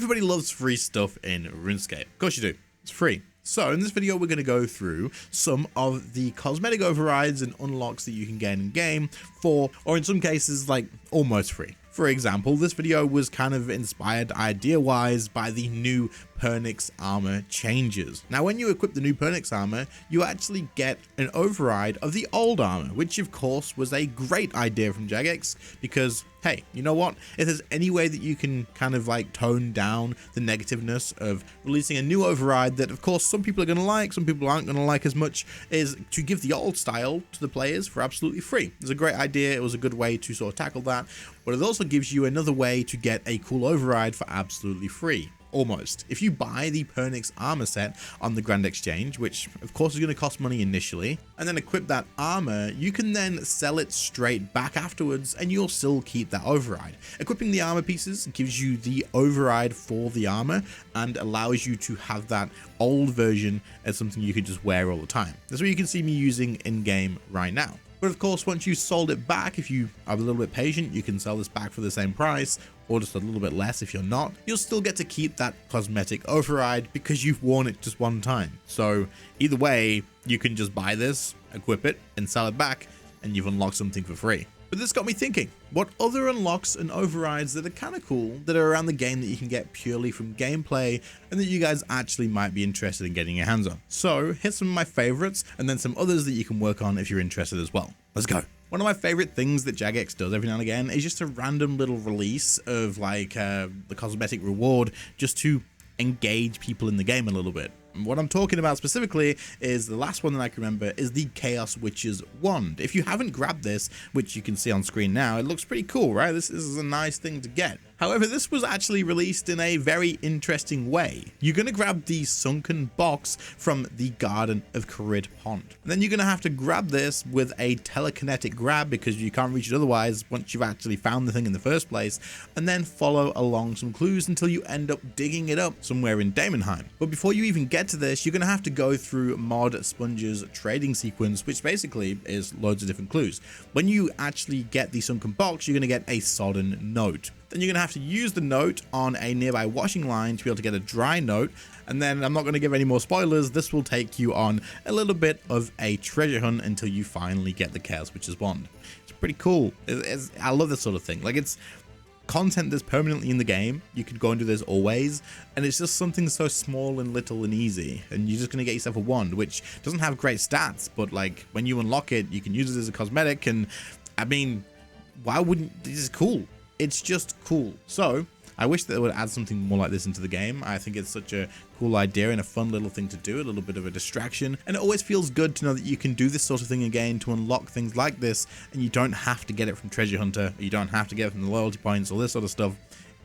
Everybody loves free stuff in RuneScape. Of course you do. It's free. So in this video, we're going to go through some of the cosmetic overrides and unlocks that you can get in game for, or in some cases, like almost free. For example, this video was kind of inspired idea-wise by the new Pernix armor changes. Now, when you equip the new Pernix armor, you actually get an override of the old armor, which of course was a great idea from Jagex because, hey, you know what? If there's any way that you can kind of like tone down the negativeness of releasing a new override that of course some people are going to like, some people aren't going to like as much, is to give the old style to the players for absolutely free. It's a great idea. It was a good way to sort of tackle that, but it also gives you another way to get a cool override for absolutely free. Almost. If you buy the Pernix armor set on the Grand Exchange, which of course is going to cost money initially, and then equip that armor, you can then sell it straight back afterwards and you'll still keep that override. Equipping the armor pieces gives you the override for the armor and allows you to have that old version as something you can just wear all the time. That's what you can see me using in game right now. But of course, once you sold it back, if you are a little bit patient, you can sell this back for the same price or just a little bit less if you're not. You'll still get to keep that cosmetic override because you've worn it just one time. So either way, you can just buy this, equip it, and sell it back, and you've unlocked something for free. But this got me thinking, what other unlocks and overrides that are kind of cool that are around the game that you can get purely from gameplay and that you guys actually might be interested in getting your hands on? So here's some of my favorites and then some others that you can work on if you're interested as well. Let's go. One of my favorite things that Jagex does every now and again is just a random little release of like the cosmetic reward just to engage people in the game a little bit. And what I'm talking about specifically is the last one that I can remember is the Chaos Witch's Wand. If you haven't grabbed this, which you can see on screen now, it looks pretty cool, right? This is a nice thing to get. However, this was actually released in a very interesting way. You're going to grab the sunken box from the Garden of Carid Pond. And then you're going to have to grab this with a telekinetic grab because you can't reach it otherwise once you've actually found the thing in the first place, and then follow along some clues until you end up digging it up somewhere in Daemonheim. But before you even get to this, you're going to have to go through Mod Sponge's trading sequence, which basically is loads of different clues. When you actually get the sunken box, you're going to get a sodden note. Then you're going to have to use the note on a nearby washing line to be able to get a dry note. And then I'm not going to give any more spoilers. This will take you on a little bit of a treasure hunt until you finally get the Chaos Witch's Wand. It's pretty cool. I love this sort of thing. Like, it's content that's permanently in the game. You could go and do this always, and it's just something so small and little and easy, and you're just going to get yourself a wand which doesn't have great stats, but like when you unlock it, you can use it as a cosmetic. And I mean, why wouldn't this is cool? It's just cool. So I wish that they would add something more like this into the game. I think it's such a cool idea and a fun little thing to do, a little bit of a distraction. And it always feels good to know that you can do this sort of thing again to unlock things like this, and you don't have to get it from Treasure Hunter, or you don't have to get it from the loyalty points, all this sort of stuff.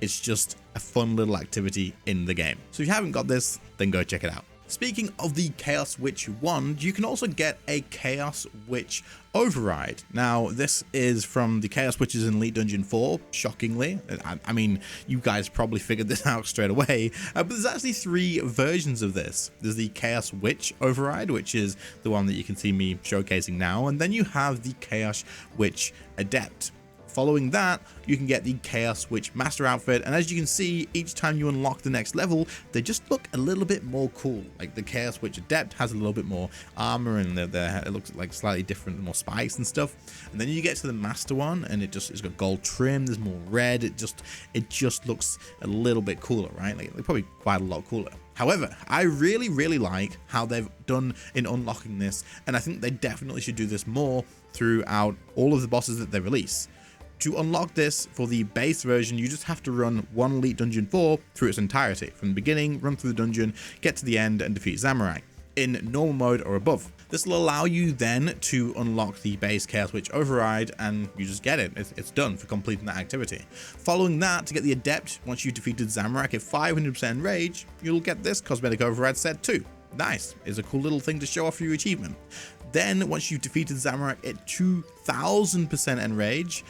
It's just a fun little activity in the game. So if you haven't got this, then go check it out. Speaking of the Chaos Witch Wand, you can also get a Chaos Witch Override. Now, this is from the Chaos Witches in Elite Dungeon 4, shockingly. I mean, you guys probably figured this out straight away, but there's actually 3 versions of this. There's the Chaos Witch Override, which is the one that you can see me showcasing now, and then you have the Chaos Witch Adept. Following that, you can get the Chaos Witch Master outfit, and as you can see, each time you unlock the next level, they just look a little bit more cool. Like the Chaos Witch Adept has a little bit more armor, and it looks like slightly different, more spikes and stuff. And then you get to the Master one, and it's got gold trim. There's more red. It just looks a little bit cooler, right? Like probably quite a lot cooler. However, I really like how they've done in unlocking this, and I think they definitely should do this more throughout all of the bosses that they release. To unlock this for the base version, you just have to run 1 Elite Dungeon 4 through its entirety. From the beginning, run through the dungeon, get to the end, and defeat Samurai in normal mode or above. This will allow you then to unlock the base Chaos Witch Override, and you just get it. It's done for completing that activity. Following that, to get the Adept, once you've defeated Zamorak at 500% Rage, you'll get this Cosmetic Override set too. Nice. It's a cool little thing to show off your achievement. Then, once you've defeated Zamorak at 2000% Enrage,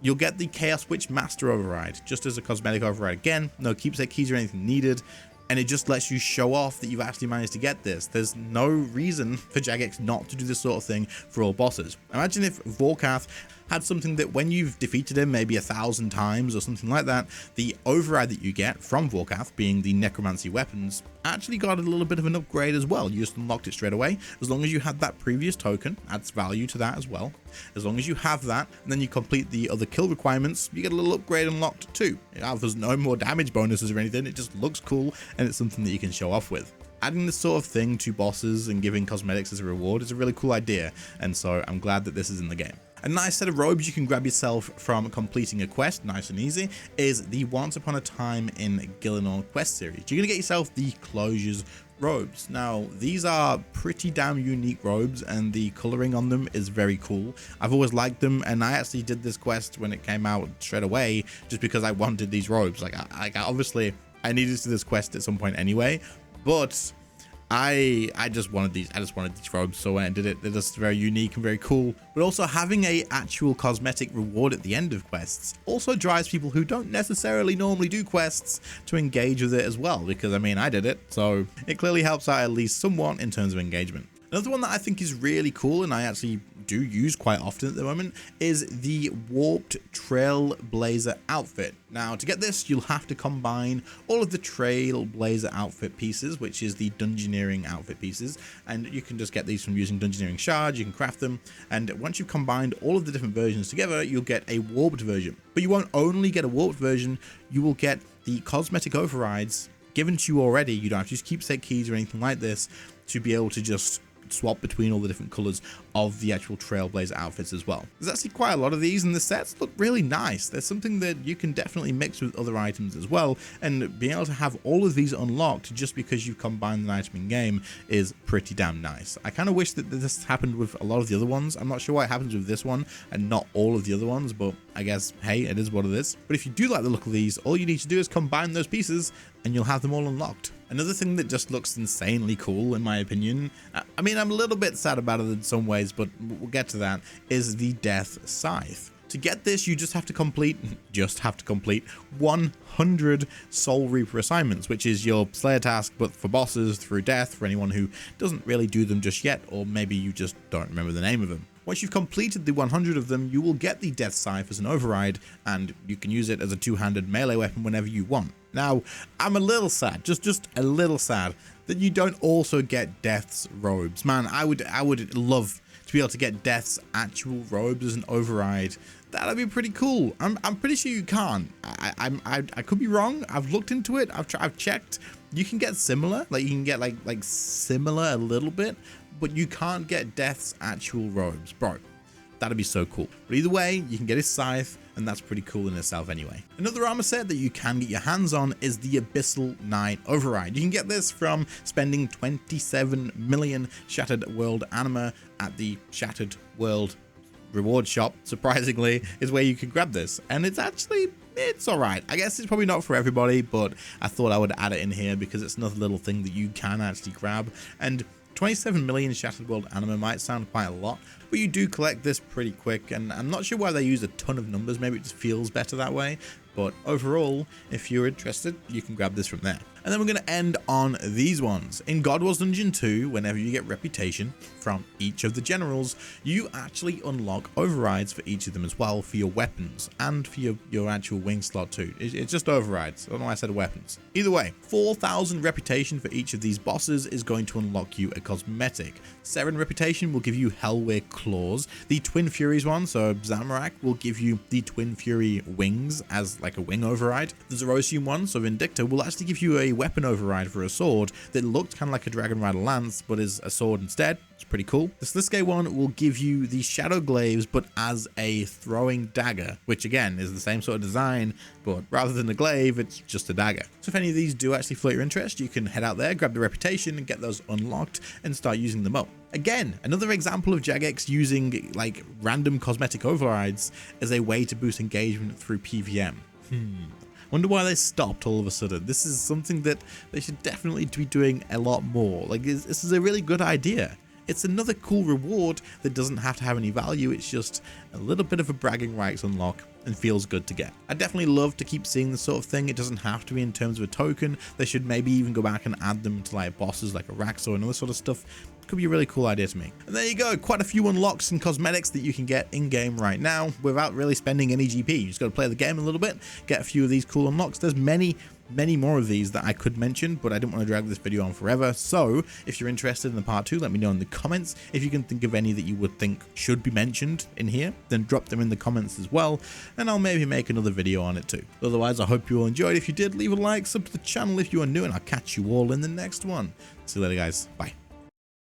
you'll get the Chaos Witch Master Override, just as a cosmetic override again. No keepsake keys or anything needed, and it just lets you show off that you've actually managed to get this. There's no reason for Jagex not to do this sort of thing for all bosses. Imagine if Vorkath had something that when you've defeated him maybe 1,000 times or something like that, the override that you get from Vorkath, being the necromancy weapons, actually got a little bit of an upgrade as well. You just unlocked it straight away. As long as you had that previous token, adds value to that as well. As long as you have that, and then you complete the other kill requirements, you get a little upgrade unlocked too. There's no more damage bonuses or anything, it just looks cool, and it's something that you can show off with. Adding this sort of thing to bosses and giving cosmetics as a reward is a really cool idea, and so I'm glad that this is in the game. A nice set of robes you can grab yourself from completing a quest, nice and easy, is the Once Upon a Time in Gielinor quest series. You're going to get yourself the Closures robes. Now, these are pretty damn unique robes, and the coloring on them is very cool. I've always liked them, and I actually did this quest when it came out straight away, just because I wanted these robes. Obviously, I needed to do this quest at some point anyway, but I just wanted these. I just wanted these robes, so when I did it, they're just very unique and very cool. But also having a actual cosmetic reward at the end of quests also drives people who don't necessarily normally do quests to engage with it as well, because I mean, I did it, so it clearly helps out at least somewhat in terms of engagement. Another one that I think is really cool, and I actually do use quite often at the moment, is the Warped Trailblazer Outfit. Now, to get this, you'll have to combine all of the Trailblazer Outfit pieces, which is the Dungeoneering outfit pieces, and you can just get these from using Dungeoneering shards. You can craft them, and once you've combined all of the different versions together, you'll get a warped version. But you won't only get a warped version, you will get the cosmetic overrides given to you already. You don't have to use keepsake keys or anything like this to be able to just swap between all the different colors of the actual Trailblazer outfits as well. There's actually quite a lot of these, and the sets look really nice. There's something that you can definitely mix with other items as well, and being able to have all of these unlocked just because you combine an item in game is pretty damn nice. I kind of wish that this happened with a lot of the other ones. I'm not sure why it happens with this one and not all of the other ones, but I guess, hey, it is what it is. But if you do like the look of these, all you need to do is combine those pieces and you'll have them all unlocked. Another thing that just looks insanely cool, in my opinion, I mean, I'm a little bit sad about it in some ways, but we'll get to that, is the Death Scythe. To get this, you just have to complete 100 Soul Reaper assignments, which is your Slayer task, but for bosses through death, for anyone who doesn't really do them just yet, or maybe you just don't remember the name of them. Once you've completed the 100 of them, you will get the Death Scythe as an override, and you can use it as a two-handed melee weapon whenever you want. Now, I'm a little sad, just a little sad, that you don't also get Death's robes. Man, I would love to be able to get Death's actual robes as an override. That'd be pretty cool. I'm pretty sure you can't. I could be wrong. I've looked into it. I've checked. You can get similar, like you can get like similar a little bit, but you can't get Death's actual robes, bro. That'd be so cool. But either way, you can get his scythe, and that's pretty cool in itself anyway. Another armor set that you can get your hands on is the Abyssal Knight Override. You can get this from spending 27 million Shattered World Anima at the Shattered World reward shop, surprisingly, is where you can grab this. And it's alright. I guess it's probably not for everybody, but I thought I would add it in here because it's another little thing that you can actually grab. And 27 million Shattered World Anima might sound quite a lot, but you do collect this pretty quick, and I'm not sure why they use a ton of numbers. Maybe it just feels better that way, but overall, if you're interested, you can grab this from there. And then we're going to end on these ones. In God Wars Dungeon 2, whenever you get reputation from each of the generals, you actually unlock overrides for each of them as well, for your weapons and for your actual wing slot too. It's just overrides. I don't know why I said weapons. Either way, 4,000 reputation for each of these bosses is going to unlock you a cosmetic. 7 reputation will give you Hellweir Claws. The Twin Furies one, so Zamorak, will give you the Twin Fury wings as like a wing override. The Zerosium one, so Vindicta, will actually give you a weapon override for a sword that looked kind of like a Dragon Rider lance, but is a sword instead. It's pretty cool. The Sliske one will give you the Shadow Glaives, but as a throwing dagger, which again is the same sort of design, but rather than a glaive, it's just a dagger. So if any of these do actually float your interest, you can head out there, grab the reputation, and get those unlocked and start using them up. Again, another example of Jagex using like random cosmetic overrides as a way to boost engagement through PvM. Wonder why they stopped all of a sudden. This is something that they should definitely be doing a lot more. Like, this is a really good idea. It's another cool reward that doesn't have to have any value. It's just a little bit of a bragging rights unlock and feels good to get. I definitely love to keep seeing this sort of thing. It doesn't have to be in terms of a token. They should maybe even go back and add them to like bosses like a Raxor and all this sort of stuff. Could be a really cool idea to me. And there you go, quite a few unlocks and cosmetics that you can get in game right now without really spending any GP. You just got to play the game a little bit, get a few of these cool unlocks. There's many more of these that I could mention, but I didn't want to drag this video on forever. So if you're interested in the part 2, let me know in the comments. If you can think of any that you would think should be mentioned in here, then drop them in the comments as well, and I'll maybe make another video on it too. Otherwise, I hope you all enjoyed. If you did, leave a like, sub to the channel if you are new, and I'll catch you all in the next one. See you later, guys. Bye.